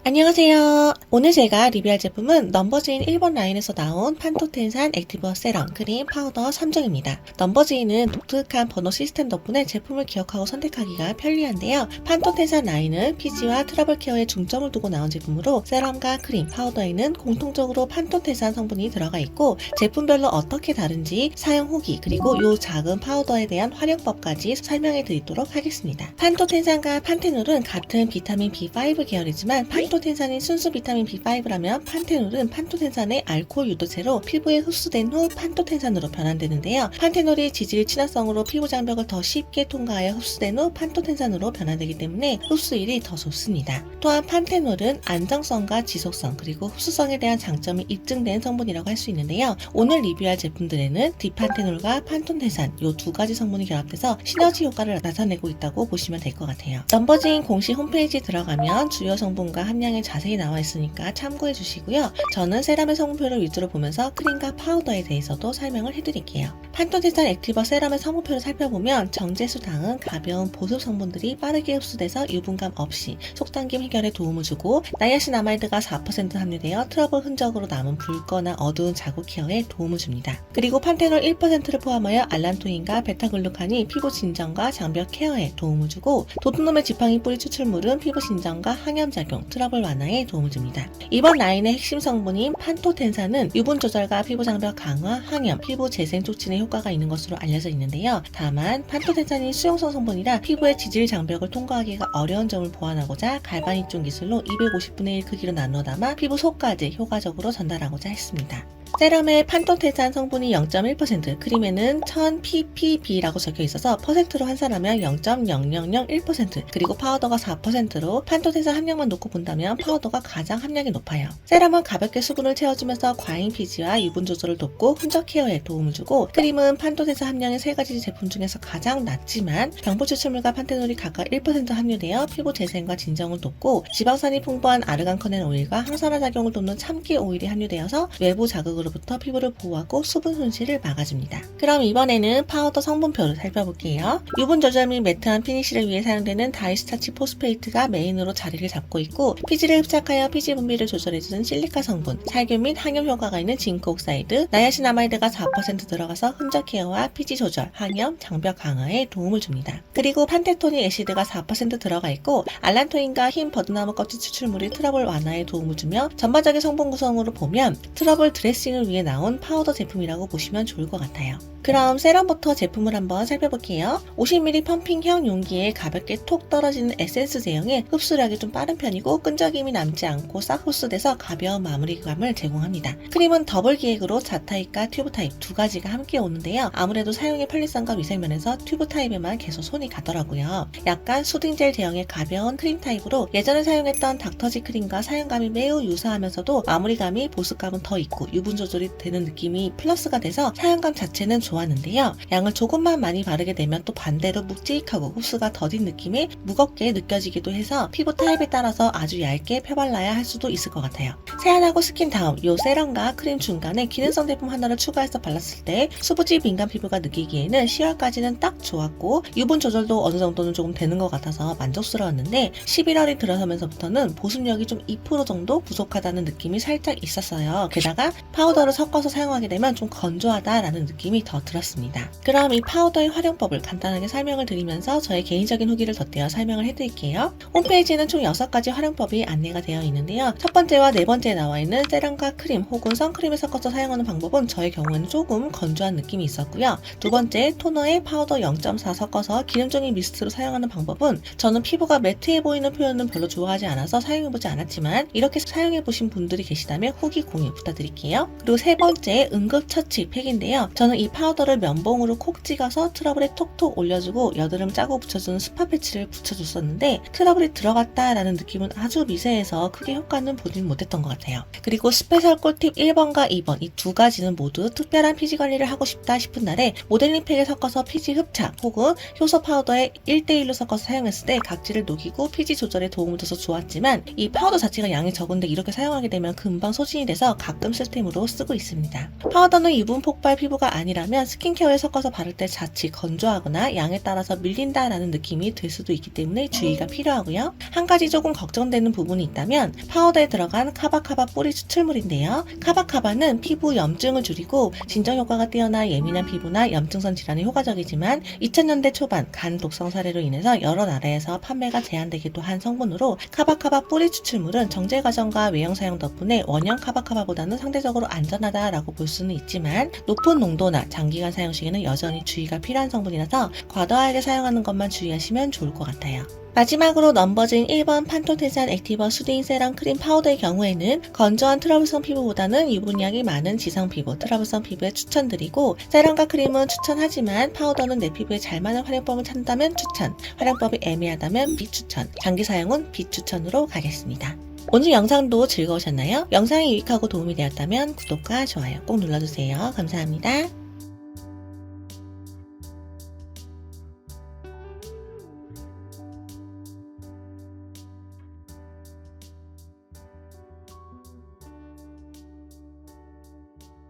안녕하세요. 오늘 제가 리뷰할 제품은 넘버즈인 1번 라인에서 나온 판토텐산 액티브 세럼 크림 파우더 3종입니다. 넘버즈인은 독특한 번호 시스템 덕분에 제품을 기억하고 선택하기가 편리한데요. 판토텐산 라인은 피지와 트러블 케어에 중점을 두고 나온 제품으로 세럼과 크림, 파우더에는 공통적으로 판토텐산 성분이 들어가 있고 제품별로 어떻게 다른지 사용 후기 그리고 요 작은 파우더에 대한 활용법까지 설명해 드리도록 하겠습니다. 판토텐산과 판테놀은 같은 비타민 B5 계열이지만 판토텐산이 순수 비타민 B5라면 판테놀은 판토텐산의 알코올 유도체로 피부에 흡수된 후 판토텐산으로 변환되는데요. 판테놀이 지질 친화성으로 피부 장벽을 더 쉽게 통과하여 흡수된 후 판토텐산으로 변환되기 때문에 흡수율이 더 좋습니다. 또한 판테놀은 안정성과 지속성 그리고 흡수성에 대한 장점이 입증된 성분이라고 할 수 있는데요. 오늘 리뷰할 제품들에는 디판테놀과 판토텐산 이 두 가지 성분이 결합돼서 시너지 효과를 나타내고 있다고 보시면 될 것 같아요. 넘버즈인 공식 홈페이지 들어가면 주요 성분과 함량이 자세히 나와 있으니까 참고해 주시고요. 저는 세럼의 성분표를 위주로 보면서 크림과 파우더에 대해서도 설명을 해드릴게요. 판토텐산 액티버 세럼의 성분표를 살펴보면 정제수당은 가벼운 보습 성분들이 빠르게 흡수돼서 유분감 없이 속당김 해결에 도움을 주고 나이아신아마이드가 4% 함유되어 트러블 흔적으로 남은 붉거나 어두운 자국 케어에 도움을 줍니다. 그리고 판테놀 1%를 포함하여 알란토인과 베타글루칸이 피부 진정과 장벽 케어에 도움을 주고 도트놈의 지팡이 뿌리 추출물은 피부 진정과 항염작용, 트러블 완화에 도움을 줍니다. 이번 라인의 핵심 성분인 판토텐산은 유분 조절과 피부 장벽 강화, 항염, 피부 재생 촉진에 효과가 있는 것으로 알려져 있는데요. 다만 판토텐산이 수용성 성분이라 피부의 지질 장벽을 통과하기가 어려운 점을 보완하고자 갈반 입중 기술로 250분의 1 크기로 나누어 담아 피부 속까지 효과적으로 전달하고자 했습니다. 세럼에 판토텐산 성분이 0.1%, 크림에는 1000ppb라고 적혀 있어서 퍼센트로 환산하면 0.0001%, 그리고 파우더가 4%로 판토텐산 함량만 놓고 본다면 파우더가 가장 함량이 높아요. 세럼은 가볍게 수분을 채워주면서 과잉 피지와 유분 조절을 돕고 흔적 케어에 도움을 주고, 크림은 판토텐산 함량의 세 가지 제품 중에서 가장 낮지만 병포 추출물과 판테놀이 각각 1% 함유되어 피부 재생과 진정을 돕고, 지방산이 풍부한 아르간커넨 오일과 항산화 작용을 돕는 참깨 오일이 함유되어서 외부 자극으로부터 피부를 보호하고 수분 손실을 막아줍니다. 그럼 이번에는 파우더 성분표를 살펴볼게요. 유분 조절 및 매트한 피니쉬를 위해 사용되는 다이스타치 포스페이트가 메인으로 자리를 잡고 있고, 피지를 흡착하여 피지 분비를 조절해주는 실리카 성분, 살균 및 항염 효과가 있는 징크 옥사이드, 나이아신아마이드가 4% 들어가서 흔적 케어와 피지 조절, 항염, 장벽 강화에 도움을 줍니다. 그리고 판테토닉 애시드가 4% 들어가 있고, 알란토인과 흰 버드나무 껍질 추출물이 트러블 완화에 도움을 주며 전반적인 성분 구성으로 보면 트러블 드레싱을 위해 나온 파우더 제품이라고 보시면 좋을 것 같아요. 그럼 세럼부터 제품을 한번 살펴볼게요. 50ml 펌핑형 용기에 가볍게 톡 떨어지는 에센스 제형에 흡수력이 좀 빠른 편이고 끈적임이 남지 않고 싹 흡수돼서 가벼운 마무리감을 제공합니다. 크림은 더블 기획으로 자타입과 튜브 타입 두 가지가 함께 오는데요. 아무래도 사용의 편리성과 위생면에서 튜브 타입에만 계속 손이 가더라고요. 약간 수딩젤 제형의 가벼운 크림 타입으로 예전에 사용했던 닥터지 크림과 사용감이 매우 유사하면서도 마무리감이 보습감은 더 있고 유분 조절이 되는 느낌이 플러스가 돼서 사용감 자체는 좋았는데요. 양을 조금만 많이 바르게 되면 또 반대로 묵직하고 흡수가 더딘 느낌이 무겁게 느껴지기도 해서 피부 타입에 따라서 아주 얇게 펴발라야 할 수도 있을 것 같아요. 세안하고 스킨 다음 요 세럼과 크림 중간에 기능성 제품 하나를 추가해서 발랐을 때 수부지 민감 피부가 느끼기에는 10월까지는 딱 좋았고 유분 조절도 어느 정도는 조금 되는 것 같아서 만족스러웠는데 11월이 들어서면서부터는 보습력이 좀 2% 정도 부족하다는 느낌이 살짝 있었어요. 게다가 파우더를 섞어서 사용하게 되면 좀 건조하다라는 느낌이 더 들었습니다. 그럼 이 파우더의 활용법을 간단하게 설명을 드리면서 저의 개인적인 후기를 덧대어 설명을 해드릴게요. 홈페이지에는 총 6가지 활용법이 안내가 되어 있는데요. 첫 번째와 네 번째에 나와 있는 세럼과 크림 혹은 선크림을 섞어서 사용하는 방법은 저의 경우에는 조금 건조한 느낌이 있었고요. 두 번째 토너에 파우더 0.4 섞어서 기름종이 미스트로 사용하는 방법은 저는 피부가 매트해 보이는 표현은 별로 좋아하지 않아서 사용해보지 않았지만 이렇게 사용해보신 분들이 계시다면 후기 공유 부탁드릴게요. 그리고 세 번째 응급처치 팩인데요. 저는 이 파우더를 면봉으로 콕 찍어서 트러블에 톡톡 올려주고 여드름 짜고 붙여주는 스파 패치를 붙여줬었는데 트러블이 들어갔다라는 느낌은 아주 미세해서 크게 효과는 보진 못했던 것 같아요. 그리고 스페셜 꿀팁 1번과 2번 이 두 가지는 모두 특별한 피지 관리를 하고 싶다 싶은 날에 모델링 팩에 섞어서 피지 흡착 혹은 효소 파우더에 1대1로 섞어서 사용했을 때 각질을 녹이고 피지 조절에 도움을 줘서 좋았지만 이 파우더 자체가 양이 적은데 이렇게 사용하게 되면 금방 소진이 돼서 가끔 쓸 템으로 파우더로 쓰고 있습니다. 파우더는 유분 폭발 피부가 아니라면 스킨케어에 섞어서 바를 때 자칫 건조하거나 양에 따라서 밀린다라는 느낌이 들 수도 있기 때문에 주의가 필요하고요. 한 가지 조금 걱정되는 부분이 있다면 파우더에 들어간 카바카바 뿌리 추출물인데요. 카바카바는 피부 염증을 줄이고 진정 효과가 뛰어나 예민한 피부나 염증성 질환에 효과적이지만 2000년대 초반 간 독성 사례로 인해서 여러 나라에서 판매가 제한되기도 한 성분으로 카바카바 뿌리 추출물은 정제 과정과 외형 사용 덕분에 원형 카바카바보다는 상대적으로 안전하다라고 볼 수는 있지만 높은 농도나 장기간 사용 시에는 여전히 주의가 필요한 성분이라서 과도하게 사용하는 것만 주의하시면 좋을 것 같아요. 마지막으로 넘버즈인 1번 판톤텐산 액티버 수딩 세럼 크림 파우더의 경우에는 건조한 트러블성 피부보다는 유분량이 많은 지성 피부, 트러블성 피부에 추천드리고 세럼과 크림은 추천하지만 파우더는 내 피부에 잘 맞는 활용법을 찾는다면 추천, 활용법이 애매하다면 비추천, 장기 사용은 비추천으로 가겠습니다. 오늘 영상도 즐거우셨나요? 영상이 유익하고 도움이 되었다면 구독과 좋아요 꼭 눌러주세요. 감사합니다.